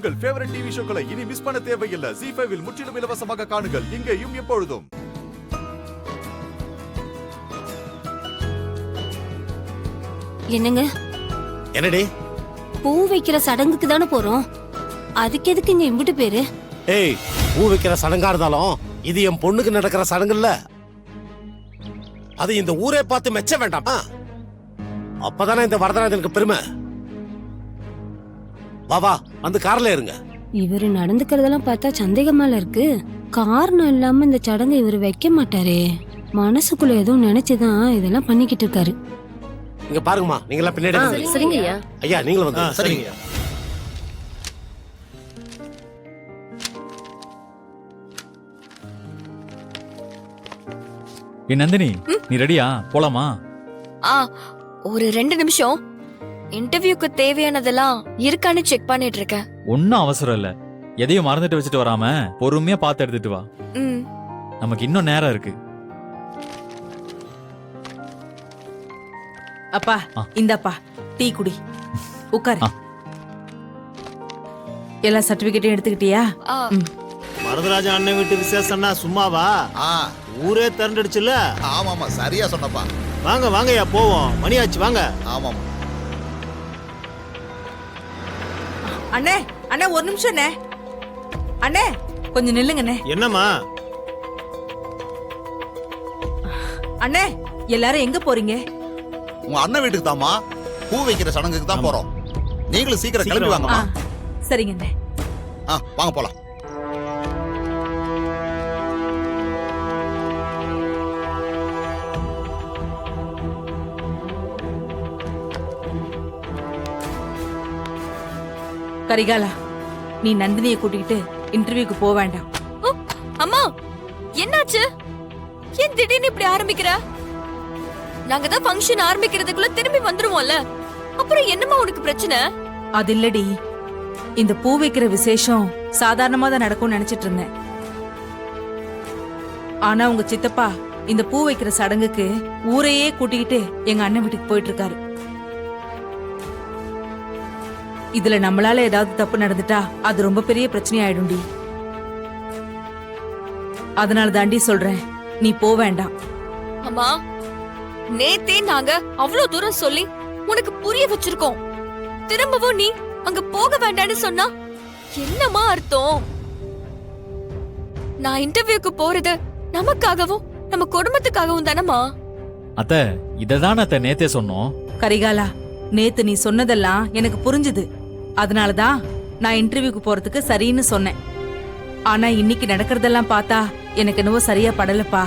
உங்கள் favourite TV ஷோக்களை இனி miss பண்ண தேவையில்லை. ZEE5 இல் முற்றிலும் இலவசமாக காணுங்கள். இங்கேயும் எப்பொழுதும். என்னங்க? என்னடி? பூ வைக்கிற சடங்குக்கு தானே போறோம். அதுக்கு எதுக்கு இங்க இம்பிட்டு பேரு? ஏய், பூ வைக்கிற சடங்கா இருந்தாலும் இது என் பொண்ணுக்கு நடக்கிற சடங்கு இல்ல. அது இந்த ஊரே பார்த்து மெச்ச வேண்டாமா? அப்பதானே இந்த வரதராஜனுக்கு பெருமை. வா வா, வந்து கார்ல இருங்க. இவரு நடந்துக்கிறதெல்லாம் பார்த்தா சந்தேகமால இருக்கு. காரணம் இல்லாம இந்த சடங்கை இவரு வைக்க மாட்டாரே. மனசுக்குள்ள ஏதோ நினைச்சுதான் இதெல்லாம் பண்ணிக்கிட்டு இருக்காரு. இங்க பாருங்கம்மா, நீங்க எல்லாம் பின்னாடி வாங்க. சரிங்க ஐயா. ஐயா நீங்களும் வந்து. சரிங்க. நந்தினி, நீ ரெடியா? போலாமா? ஒரு 2 நிமிஷம். இன்டர்வியூக்கு தேவையானதெல்லாம் இருக்கான்னு செக் பண்ணிட்டு இருக்கேன். ஒன்னும் அவசரம் இல்ல. எதையும் மறந்துட்டு வச்சுட்டு வராம பொறுமையா பார்த்து எடுத்துட்டு வா. நமக்கு இன்னும் நேரம் இருக்கு. அப்பா, இந்தப்பா டீ குடி. உட்காரு. எல்லா சர்டிபிகேட்டும் எடுத்துக்கிட்டியா? வரதராஜ அண்ணன் வீட்டு விசேஷம்னா சும்மாவா? ஊரே திரண்டுடுச்சுல. ஆமாமா, சரியா சொன்னப்பா. வாங்க வாங்கய்யா போவோம். மணியாச்சு, வாங்க. ஆமாமா அண்ணே, அண்ணே ஒரு நிமிஷம் அண்ணே. அண்ணே கொஞ்சம் நில்லுங்கண்ணே. என்னம்மா? அண்ணே, எல்லாரும் எங்க போறீங்க? உங்க அண்ணன் வீட்டுக்கு தாமா. பூ வைக்கிற சடங்குக்கு தான் போறோம். நீங்களும் சீக்கிரம் கிளம்பி வாங்கம்மா. சரிங்க அண்ணே. வாங்க போலாம். கரிகாலா, நீ நந்தினியை கூட்டிக்கிட்டு இன்டர்வியூக்கு போக வேண்டாம். அம்மா, என்னாச்சு? ஏன் திடீர்னு இப்படி ஆரம்பிக்கிற? நாங்க தான் ஃபங்க்ஷன் ஆரம்பிக்கிறதுக்குள்ள திரும்பி வந்துருவோம்ல. அப்புறம் என்னம்மா உனக்கு பிரச்சனை? அது இல்லடி, இந்த பூ வைக்கிற விசேஷம் சாதாரணமா தான் நடக்கும்னு நினைச்சிட்டு இருந்தேன். ஆனா உங்க சித்தப்பா இந்த பூ வைக்கிற சடங்குக்கு ஊரையே கூட்டிக்கிட்டு எங்க அண்ணன் வீட்டுக்கு போயிட்டு இருக்காரு. இதுல நம்மளால ஏதாவது தப்பு நடந்துட்டா அது ரொம்ப பெரிய பிரச்சனை ஆயிடும்டி. அதனால தாண்டி சொல்றேன், நீ போ வேண்டாம். அம்மா, நேத்தே நாங்க அவ்வளவு தூரம் சொல்லி உனக்கு புரிய வச்சிருக்கோம். திரும்பவும் நீ அங்க போக வேண்டாம்னு சொன்னா என்னமா அர்த்தம்? நான் இன்டர்வியூக்கு போறது நமக்காகவும் நம்ம குடும்பத்துக்காகவும் தானம்மா. அத்தை, இததான் அத்தை நேத்தே சொன்னோம். கரிகாலா, நேத்து நீ சொன்னதெல்லாம் எனக்கு புரிஞ்சுது. அதனாலதான் நான் இன்டர்வியூக்கு போறதுக்கு சரின்னு சொன்னேன். ஆனா இன்னைக்கு நடக்கிறதெல்லாம் பார்த்தா எனக்கு என்னவோ சரியா படலப்பா.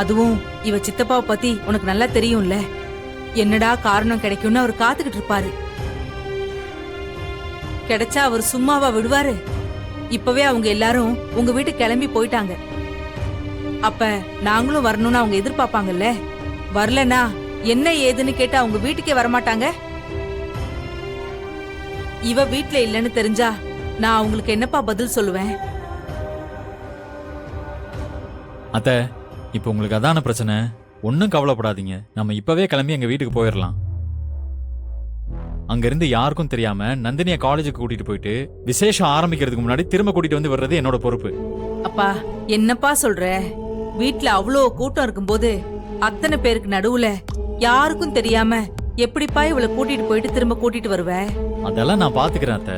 அதுவும் இவ சித்தப்பாவை பத்தி உனக்கு நல்லா தெரியும்ல. என்னடா காரணம் கிடைக்கும்னு அவர் காத்துக்கிட்டு இருப்பாரு. கிடைச்சா அவர் சும்மாவா விடுவாரு? இப்பவே அவங்க எல்லாரும் உங்க வீட்டுக்கு கிளம்பி போயிட்டாங்க. அப்ப நாங்களும் வரணும்னு அவங்க எதிர்பார்ப்பாங்கல்ல. வரலனா என்ன ஏதுன்னு கேட்டா அவங்க வீட்டுக்கே வரமாட்டாங்க. இவ வீட்ல இல்லன்னு தெரிஞ்சா நான் அவங்களுக்கு என்னப்பா பதில் சொல்லுவேன்? அத்தை, இப்ப உங்களுக்கு அதான பிரச்சனை. ஒன்னும் கவலைப்படாதீங்க. நம்ம இப்பவே கிளம்பி எங்க வீட்டுக்கு போயிடலாம். அங்க இருந்து யாருக்கும் தெரியாம நந்தினிய காலேஜுக்கு கூட்டிட்டு போயிட்டு விசேஷம் ஆரம்பிக்கிறதுக்கு முன்னாடி திரும்ப கூட்டிட்டு வந்து வர்றது என்னோட பொறுப்பு. அப்பா, என்னப்பா சொல்ற? வீட்ல அவ்வளோ கூட்டம் இருக்கும்போது அத்தனை பேருக்கு நடுவுல யாருக்கும் தெரியாம எப்படிப்பா இவளை கூட்டிட்டு போயிட்டு திரும்ப கூட்டிட்டு வருவ? அதெல்லாம் நான் பாத்துக்கிறேன் அத்தை.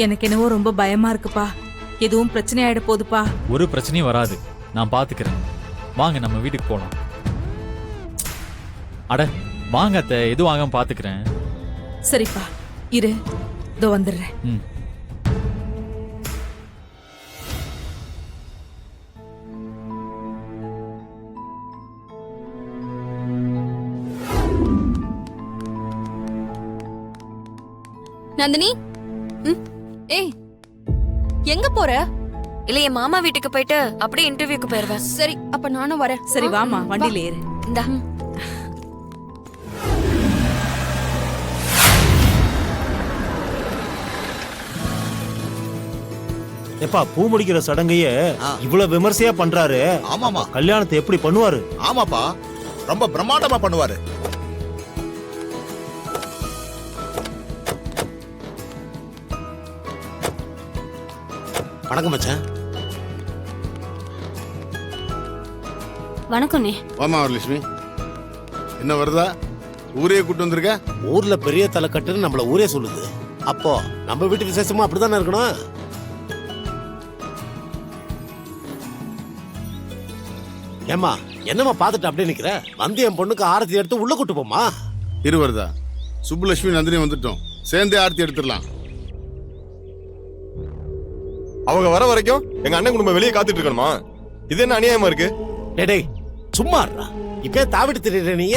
எனக்கு என்னவோ ரொம்ப பயமா இருக்குப்பா. எதுவும் பிரச்சனை ஆயிட போகுதுப்பா. ஒரு பிரச்சனையும் வராது, நான் பாத்துக்கிறேன். வாங்க நம்ம வீட்டுக்கு போலாம். அட வாங்க அத்தை, எதுவும் ஆகாம பாத்துக்கிறேன். சரிப்பா, இரு, இதோ வந்துடுறேன். நந்தினி, ஏய், எங்க போற? இல்ல என் மாமா வீட்டுக்கு போயிட்டு அப்படியே இன்டர்வியூக்கு போயிருவேன். சரி, அப்ப நானும் வரேன். சரி வாமா, வண்டியில ஏறு. இந்தா. எப்பா, பூ முடிக்கிற சடங்கையே இவ்வளவு விமர்சையா பண்றாரு. ஆமாமா, கல்யாணத்தை எப்படி பண்ணுவாரு? ஆமாப்பா, ரொம்ப பிரம்மாண்டமா பண்ணுவாரு. வணக்கம் மச்சான். வணக்கம்ண்ணே. வாமா வரலட்சுமி, என்ன வருதா? ஊரே கூட்டு வந்திருக்க? ஊர்ல பெரிய தலைக்கட்டுன்னு நம்மள ஊரே சொல்லுது. அப்போ நம்ம வீட்டு விசேஷமா அப்படித்தானே இருக்கணும். ஏமா என்னம்மா பார்த்துட்டு அப்படியே நிக்கிற? வந்து என் பொண்ணுக்கு ஆரத்தி எடுத்து உள்ள கூட்டு போமா. இரு வருதா, சுப்புலட்சுமி நந்தினி வந்துட்டோம், சேர்ந்தே ஆர்த்தி எடுத்துடலாம். அவங்க வர வரைக்கும் எங்க அண்ணன் குடும்பம் வெளியே காத்துட்டு இருக்கணுமா? இது என்ன அநியாயமா இருக்கு? டேய் சும்மா இருடா. இப்பே தாவிட்டு திரியுற நீ.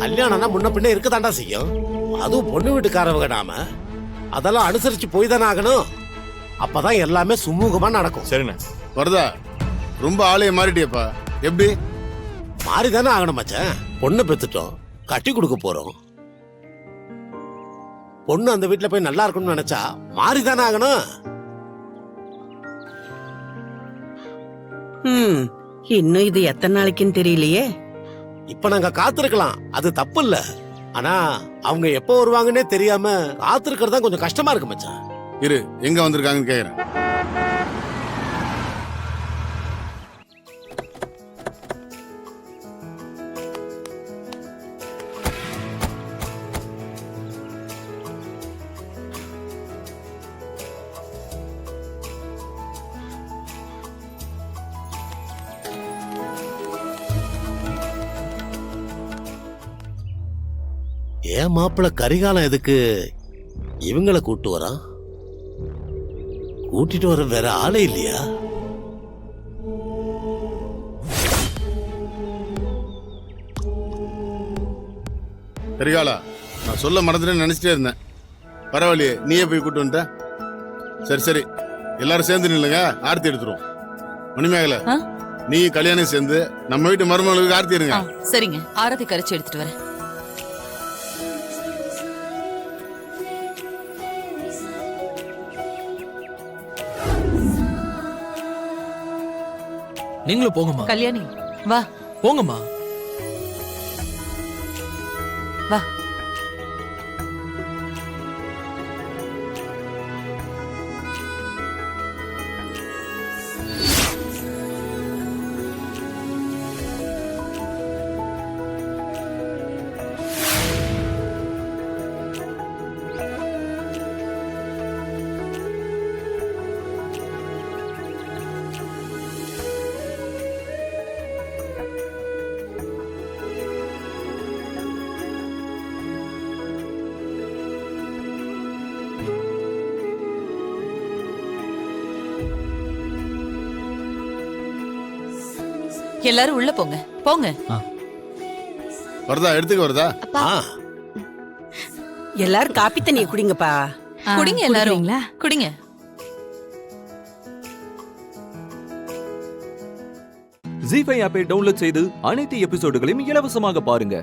கல்யாணம்னா முன்ன பின்ன இருக்கதாண்டா செய்யும். அதுவும் பொண்ணு வீட்டுக்காரவங்க நாம அதெல்லாம் அனுசரிச்சு போய் தானே ஆகணும். அப்பதான் எல்லாமே சுமூகமா நடக்கும். சரிண்ணே. வருதா, ரொம்ப ஆளைய மாறிட்டியப்பா. எப்படி? மாறிதானே ஆகணும் மச்சான். பொண்ணு பெத்துட்டோம், கட்டி கொடுக்க போறோம். பொண்ணு அந்த வீட்டுல போய் நல்லா இருக்கணும்னு நினைச்சா மாறிதானே ஆகணும். இன்னும் இது எத்தனை நாளைக்குன்னு தெரியலையே. இப்ப நாங்க காத்திருக்கலாம், அது தப்பு இல்ல. ஆனா அவங்க எப்ப வருவாங்கன்னே தெரியாம காத்திருக்கிறது கொஞ்சம் கஷ்டமா இருக்கு மச்சான். இரு, எங்க வந்திருக்காங்கன்னு கேக்குறேன். ஏன் மாப்பிள்ள கரிகாலம் எதுக்கு இவங்கள கூட்டு வரான்? கூட்டிட்டு வர வேற ஆளே இல்லையா? கரிகாலா, நான் சொல்ல மறந்துட்டேன்னு நினைச்சிட்டே இருந்தேன். பரவாயில்லையே, நீயே போய் கூட்டு வந்துட்ட. சரி சரி, எல்லாரும் சேர்ந்து நில்லுங்க, ஆர்த்தி எடுத்துருவோம். மணிமேகலை, நீ கல்யாணம் சேர்ந்து நம்ம வீட்டு மருமகளுக்கு ஆர்த்தி இருங்க. சரிங்க, ஆரத்தி கரைச்சி எடுத்துட்டு வரேன். நீங்களும் போங்கம்மா. கல்யாணி வா. போங்கம்மா. வா. எல்லாரும் உள்ள போங்க, போங்க. வருதா, எடுத்துக்க வருதா. எல்லாரும் காப்பி தண்ணியை குடிங்கப்பா. குடிங்க எல்லாரும், குடிங்க. ஜீ5 ஆப்பை டவுன்லோட் செய்து அனைத்து எபிசோடுகளையும் இலவசமாக பாருங்க.